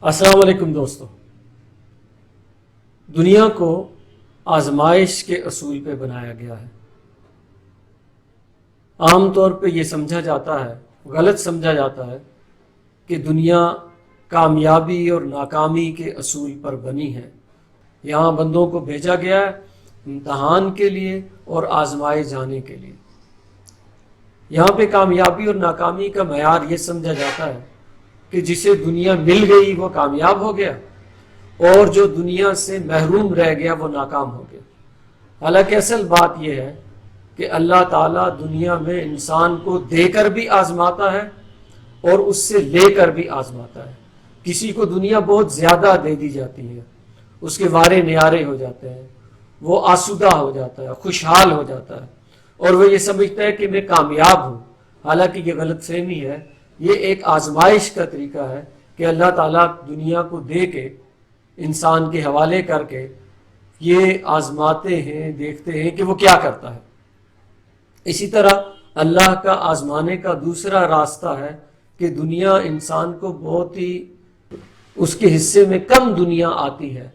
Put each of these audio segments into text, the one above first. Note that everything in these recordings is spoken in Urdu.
السلام علیکم دوستو۔ دنیا کو آزمائش کے اصول پہ بنایا گیا ہے۔ عام طور پہ یہ سمجھا جاتا ہے، غلط سمجھا جاتا ہے کہ دنیا کامیابی اور ناکامی کے اصول پر بنی ہے۔ یہاں بندوں کو بھیجا گیا ہے امتحان کے لیے اور آزمائے جانے کے لیے۔ یہاں پہ کامیابی اور ناکامی کا معیار یہ سمجھا جاتا ہے کہ جسے دنیا مل گئی وہ کامیاب ہو گیا اور جو دنیا سے محروم رہ گیا وہ ناکام ہو گیا۔ حالانکہ اصل بات یہ ہے کہ اللہ تعالیٰ دنیا میں انسان کو دے کر بھی آزماتا ہے اور اس سے لے کر بھی آزماتا ہے۔ کسی کو دنیا بہت زیادہ دے دی جاتی ہے، اس کے وارے نیارے ہو جاتے ہیں، وہ آسودہ ہو جاتا ہے، خوشحال ہو جاتا ہے اور وہ یہ سمجھتا ہے کہ میں کامیاب ہوں۔ حالانکہ یہ غلط فہمی ہے۔ یہ ایک آزمائش کا طریقہ ہے کہ اللہ تعالیٰ دنیا کو دے کے انسان کے حوالے کر کے یہ آزماتے ہیں، دیکھتے ہیں کہ وہ کیا کرتا ہے۔ اسی طرح اللہ کا آزمانے کا دوسرا راستہ ہے کہ دنیا انسان کو بہت ہی اس کے حصے میں کم دنیا آتی ہے،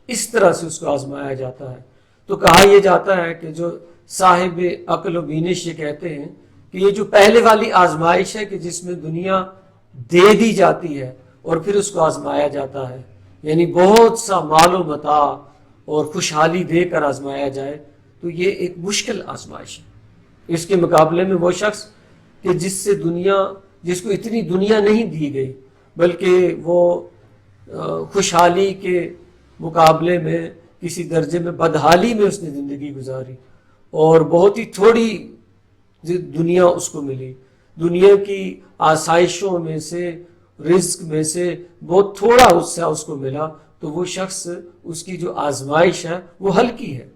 اس طرح سے اس کو آزمایا جاتا ہے۔ تو کہا یہ جاتا ہے کہ جو صاحب عقل و بینش یہ کہتے ہیں کہ یہ جو پہلے والی آزمائش ہے کہ جس میں دنیا دے دی جاتی ہے اور پھر اس کو آزمایا جاتا ہے، یعنی بہت سا مال و متاع اور خوشحالی دے کر آزمایا جائے، تو یہ ایک مشکل آزمائش ہے۔ اس کے مقابلے میں وہ شخص کہ جس کو اتنی دنیا نہیں دی گئی بلکہ وہ خوشحالی کے مقابلے میں کسی درجے میں بدحالی میں اس نے زندگی گزاری اور بہت ہی تھوڑی دنیا اس کو ملی، دنیا کی آسائشوں میں سے، رزق میں سے بہت تھوڑا حصہ اس کو ملا، تو وہ شخص، اس کی جو آزمائش ہے وہ ہلکی ہے۔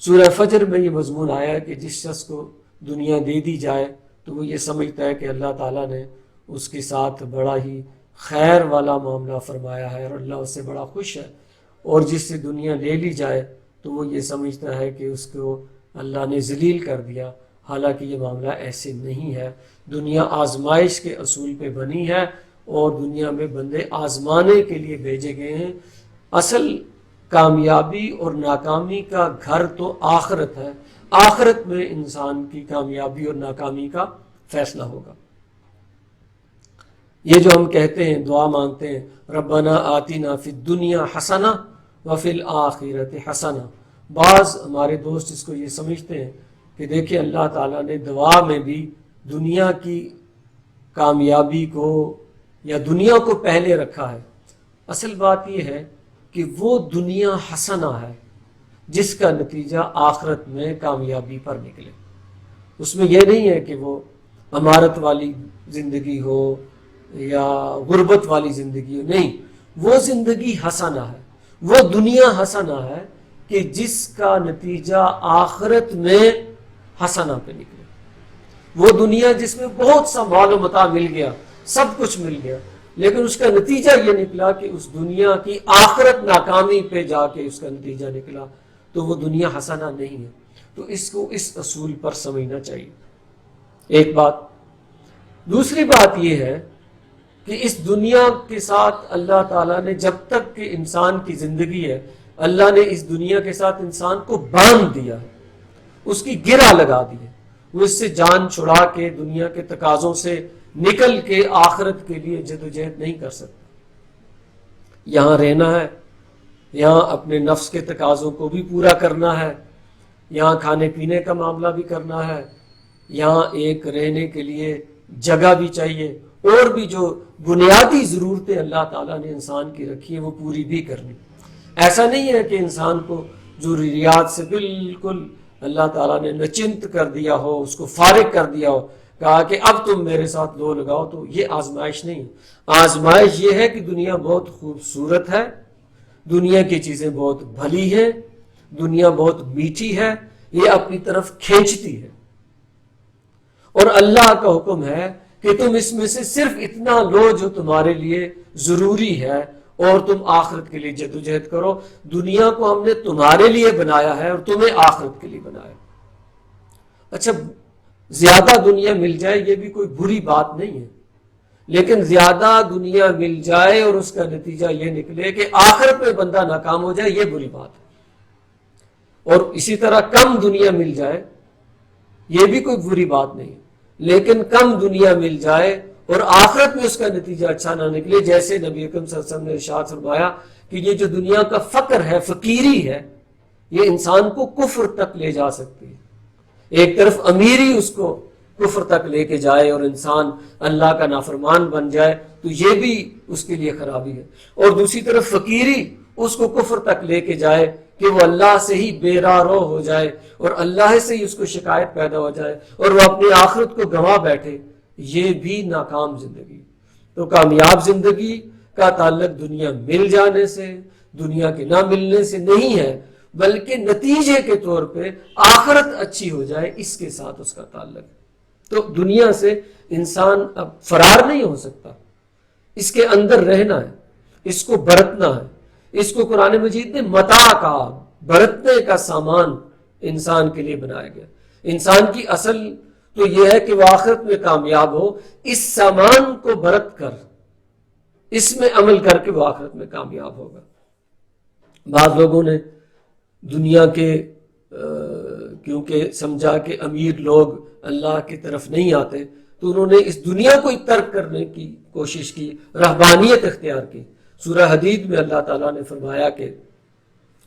سورہ فجر میں یہ مضمون آیا کہ جس شخص کو دنیا دے دی جائے تو وہ یہ سمجھتا ہے کہ اللہ تعالیٰ نے اس کے ساتھ بڑا ہی خیر والا معاملہ فرمایا ہے اور اللہ اس سے بڑا خوش ہے، اور جس سے دنیا لے لی جائے تو وہ یہ سمجھتا ہے کہ اس کو اللہ نے ذلیل کر دیا۔ حالانکہ یہ معاملہ ایسے نہیں ہے۔ دنیا آزمائش کے اصول پہ بنی ہے اور دنیا میں بندے آزمانے کے لیے بھیجے گئے ہیں۔ اصل کامیابی اور ناکامی کا گھر تو آخرت ہے۔ آخرت میں انسان کی کامیابی اور ناکامی کا فیصلہ ہوگا۔ یہ جو ہم کہتے ہیں، دعا مانگتے ہیں، ربنا آتنا فی الدنیا حسنہ وفی الآخرۃ حسنہ، بعض ہمارے دوست اس کو یہ سمجھتے ہیں کہ دیکھیں اللہ تعالیٰ نے دعا میں بھی دنیا کی کامیابی کو یا دنیا کو پہلے رکھا ہے۔ اصل بات یہ ہے کہ وہ دنیا حسنہ ہے جس کا نتیجہ آخرت میں کامیابی پر نکلے۔ اس میں یہ نہیں ہے کہ وہ امارت والی زندگی ہو یا غربت والی زندگی ہو، نہیں، وہ زندگی حسنہ ہے، وہ دنیا حسنہ ہے کہ جس کا نتیجہ آخرت میں حسنہ پہ نکلے۔ وہ دنیا جس میں بہت سا مال و متاع مل گیا، سب کچھ مل گیا، لیکن اس کا نتیجہ یہ نکلا کہ اس دنیا کی آخرت ناکامی پہ جا کے اس کا نتیجہ نکلا، تو وہ دنیا حسنہ نہیں ہے۔ تو اس کو اس اصول پر سمجھنا چاہیے، ایک بات۔ دوسری بات یہ ہے کہ اس دنیا کے ساتھ اللہ تعالیٰ نے، جب تک کہ انسان کی زندگی ہے، اللہ نے اس دنیا کے ساتھ انسان کو باندھ دیا ہے، اس کی گرہ لگا دی ہے۔ وہ اس سے جان چھڑا کے دنیا کے تقاضوں سے نکل کے آخرت کے لیے جدوجہد نہیں کر سکتا۔ یہاں رہنا ہے، یہاں اپنے نفس کے تقاضوں کو بھی پورا کرنا ہے، یہاں کھانے پینے کا معاملہ بھی کرنا ہے، یہاں ایک رہنے کے لیے جگہ بھی چاہیے، اور بھی جو بنیادی ضرورتیں اللہ تعالیٰ نے انسان کی رکھی ہیں وہ پوری بھی کرنی۔ ایسا نہیں ہے کہ انسان کو ضروریات سے بالکل اللہ تعالیٰ نے نچنت کر دیا ہو، اس کو فارغ کر دیا ہو، کہا کہ اب تم میرے ساتھ لو لگاؤ، تو یہ آزمائش نہیں ہے۔ آزمائش یہ ہے کہ دنیا بہت خوبصورت ہے، دنیا کی چیزیں بہت بھلی ہیں، دنیا بہت میٹھی ہے، یہ اپنی طرف کھینچتی ہے، اور اللہ کا حکم ہے کہ تم اس میں سے صرف اتنا لو جو تمہارے لیے ضروری ہے، اور تم آخرت کے لیے جدوجہد کرو۔ دنیا کو ہم نے تمہارے لیے بنایا ہے اور تمہیں آخرت کے لیے بنایا۔ اچھا، زیادہ دنیا مل جائے یہ بھی کوئی بری بات نہیں ہے، لیکن زیادہ دنیا مل جائے اور اس کا نتیجہ یہ نکلے کہ آخرت میں بندہ ناکام ہو جائے، یہ بری بات ہے۔ اور اسی طرح کم دنیا مل جائے، یہ بھی کوئی بری بات نہیں، لیکن کم دنیا مل جائے اور آخرت میں اس کا نتیجہ اچھا نہ نکلے، جیسے نبی اکرم صلی اللہ علیہ وسلم نے ارشاد فرمایا کہ یہ جو دنیا کا فقر ہے، فقیری ہے، یہ انسان کو کفر تک لے جا سکتی ہے۔ ایک طرف امیری اس کو کفر تک لے کے جائے اور انسان اللہ کا نافرمان بن جائے تو یہ بھی اس کے لیے خرابی ہے، اور دوسری طرف فقیری اس کو کفر تک لے کے جائے کہ وہ اللہ سے ہی بے راہ رو ہو جائے اور اللہ سے ہی اس کو شکایت پیدا ہو جائے اور وہ اپنی آخرت کو گنوا بیٹھے، یہ بھی ناکام زندگی۔ تو کامیاب زندگی کا تعلق دنیا مل جانے سے، دنیا کے نہ ملنے سے نہیں ہے، بلکہ نتیجے کے طور پہ آخرت اچھی ہو جائے، اس کے ساتھ اس کا تعلق ہے۔ تو دنیا سے انسان اب فرار نہیں ہو سکتا، اس کے اندر رہنا ہے، اس کو برتنا ہے۔ اس کو قرآن مجید نے متاع کا، برتنے کا سامان انسان کے لیے بنایا گیا۔ انسان کی اصل تو یہ ہے کہ وہ آخرت میں کامیاب ہو، اس سامان کو برت کر، اس میں عمل کر کے وہ آخرت میں کامیاب ہوگا۔ بعض لوگوں نے دنیا کے کیونکہ سمجھا کہ امیر لوگ اللہ کی طرف نہیں آتے تو انہوں نے اس دنیا کو ترک کرنے کی کوشش کی، رہبانیت اختیار کی۔ سورہ حدید میں اللہ تعالیٰ نے فرمایا کہ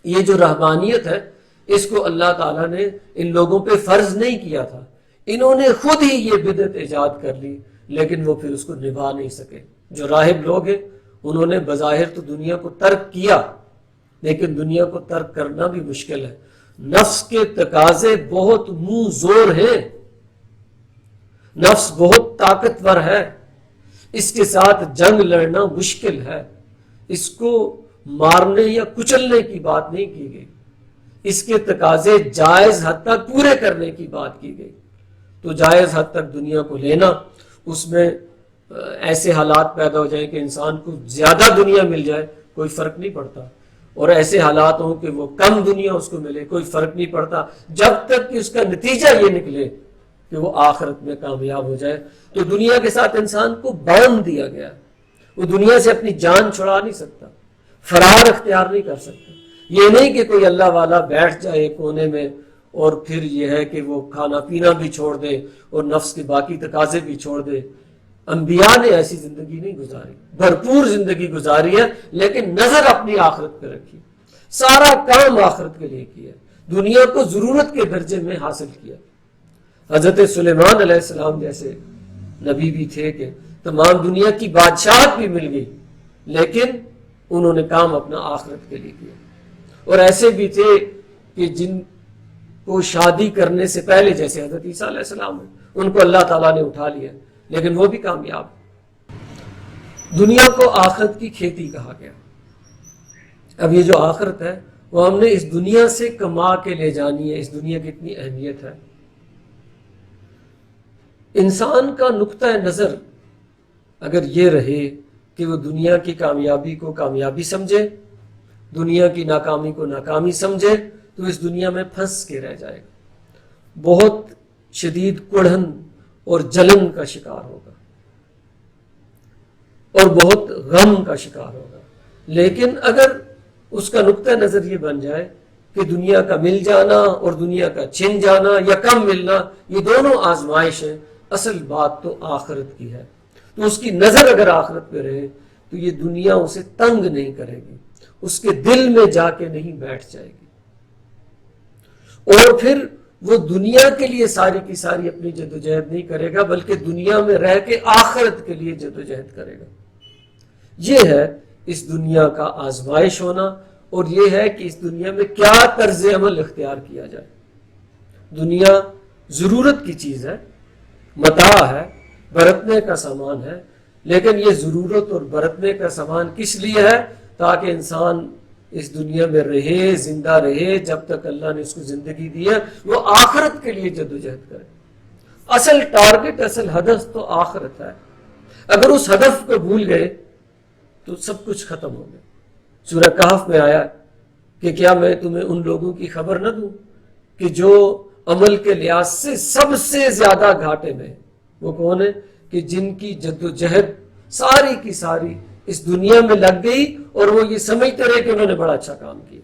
یہ جو رہبانیت ہے اس کو اللہ تعالیٰ نے ان لوگوں پہ فرض نہیں کیا تھا، انہوں نے خود ہی یہ بدعت ایجاد کر لی، لیکن وہ پھر اس کو نبھا نہیں سکے۔ جو راہب لوگ ہیں انہوں نے بظاہر تو دنیا کو ترک کیا، لیکن دنیا کو ترک کرنا بھی مشکل ہے۔ نفس کے تقاضے بہت منہ زور ہیں، نفس بہت طاقتور ہے، اس کے ساتھ جنگ لڑنا مشکل ہے، اس کو مارنے یا کچلنے کی بات نہیں کی گئی، اس کے تقاضے جائز حد تک پورے کرنے کی بات کی گئی۔ تو جائز حد تک دنیا کو لینا، اس میں ایسے حالات پیدا ہو جائیں کہ انسان کو زیادہ دنیا مل جائے کوئی فرق نہیں پڑتا، اور ایسے حالات ہوں کہ وہ کم دنیا اس کو ملے کوئی فرق نہیں پڑتا، جب تک کہ اس کا نتیجہ یہ نکلے کہ وہ آخرت میں کامیاب ہو جائے۔ تو دنیا کے ساتھ انسان کو باندھ دیا گیا، وہ دنیا سے اپنی جان چھڑا نہیں سکتا، فرار اختیار نہیں کر سکتا۔ یہ نہیں کہ کوئی اللہ والا بیٹھ جائے ایک کونے میں اور پھر یہ ہے کہ وہ کھانا پینا بھی چھوڑ دے اور نفس کے باقی تقاضے بھی چھوڑ دے۔ انبیاء نے ایسی زندگی نہیں گزاری، بھرپور زندگی گزاری ہے، لیکن نظر اپنی آخرت پہ رکھی، سارا کام آخرت کے لیے کیا، دنیا کو ضرورت کے درجے میں حاصل کیا۔ حضرت سلیمان علیہ السلام جیسے نبی بھی تھے کہ تمام دنیا کی بادشاہت بھی مل گئی، لیکن انہوں نے کام اپنا آخرت کے لیے کیا۔ اور ایسے بھی تھے کہ جن کو شادی کرنے سے پہلے، جیسے حضرت عیسیٰ علیہ السلام، ان کو اللہ تعالیٰ نے اٹھا لیا، لیکن وہ بھی کامیاب۔ دنیا کو آخرت کی کھیتی کہا گیا۔ اب یہ جو آخرت ہے وہ ہم نے اس دنیا سے کما کے لے جانی ہے۔ اس دنیا کی اتنی اہمیت ہے۔ انسان کا نقطہ نظر اگر یہ رہے کہ وہ دنیا کی کامیابی کو کامیابی سمجھے، دنیا کی ناکامی کو ناکامی سمجھے، تو اس دنیا میں پھنس کے رہ جائے گا، بہت شدید کڑھن اور جلن کا شکار ہوگا اور بہت غم کا شکار ہوگا۔ لیکن اگر اس کا نقطہ نظر یہ بن جائے کہ دنیا کا مل جانا اور دنیا کا چھن جانا یا کم ملنا یہ دونوں آزمائش ہیں، اصل بات تو آخرت کی ہے، تو اس کی نظر اگر آخرت پہ رہے تو یہ دنیا اسے تنگ نہیں کرے گی، اس کے دل میں جا کے نہیں بیٹھ جائے گی، اور پھر وہ دنیا کے لیے ساری کی ساری اپنی جدوجہد نہیں کرے گا، بلکہ دنیا میں رہ کے آخرت کے لیے جدوجہد کرے گا۔ یہ ہے اس دنیا کا آزمائش ہونا، اور یہ ہے کہ اس دنیا میں کیا طرز عمل اختیار کیا جائے۔ دنیا ضرورت کی چیز ہے، متاع ہے، برتنے کا سامان ہے، لیکن یہ ضرورت اور برتنے کا سامان کس لیے ہے؟ تاکہ انسان اس دنیا میں رہے، زندہ رہے، جب تک اللہ نے اس کو زندگی دی ہے وہ آخرت کے لیے جدوجہد کرے۔ اصل ٹارگٹ، اصل ہدف تو آخرت ہے۔ اگر اس ہدف کو بھول گئے تو سب کچھ ختم ہو گیا۔ سورہ کہف میں آیا کہ کیا میں تمہیں ان لوگوں کی خبر نہ دوں کہ جو عمل کے لحاظ سے سب سے زیادہ گھاٹے میں، وہ کون ہے؟ کہ جن کی جدوجہد ساری کی ساری اس دنیا میں لگ گئی اور وہ یہ سمجھتے رہے کہ انہوں نے بڑا اچھا کام کیا.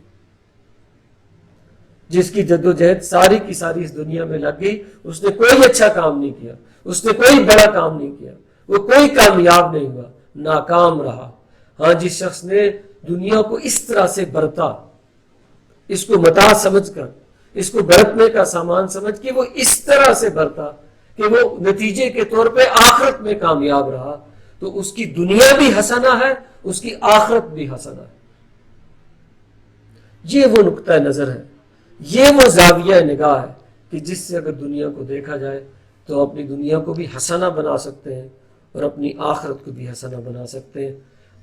جس کی جدوجہد ساری کی ساری اس دنیا میں لگ گئی، اس نے کوئی اچھا کام نہیں کیا، اس نے کوئی بڑا کام نہیں کیا، وہ کوئی کامیاب نہیں ہوا، ناکام رہا. ہاں جس شخص نے دنیا کو اس طرح سے برتا، اس کو متاع سمجھ کر، اس کو برتنے کا سامان سمجھ کے وہ اس طرح سے برتا کہ وہ نتیجے کے طور پہ آخرت میں کامیاب رہا، تو اس کی دنیا بھی حسنہ ہے، اس کی آخرت بھی حسنہ ہے. یہ وہ نقطہ نظر ہے، یہ وہ زاویہ نگاہ ہے کہ جس سے اگر دنیا کو دیکھا جائے تو اپنی دنیا کو بھی حسنہ بنا سکتے ہیں اور اپنی آخرت کو بھی حسنہ بنا سکتے ہیں.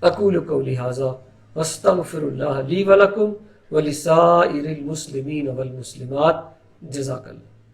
اقول قولی ھذا واستغفر اللہ لی ولکم ولسائر المسلمین والمسلمات. جزاک اللہ.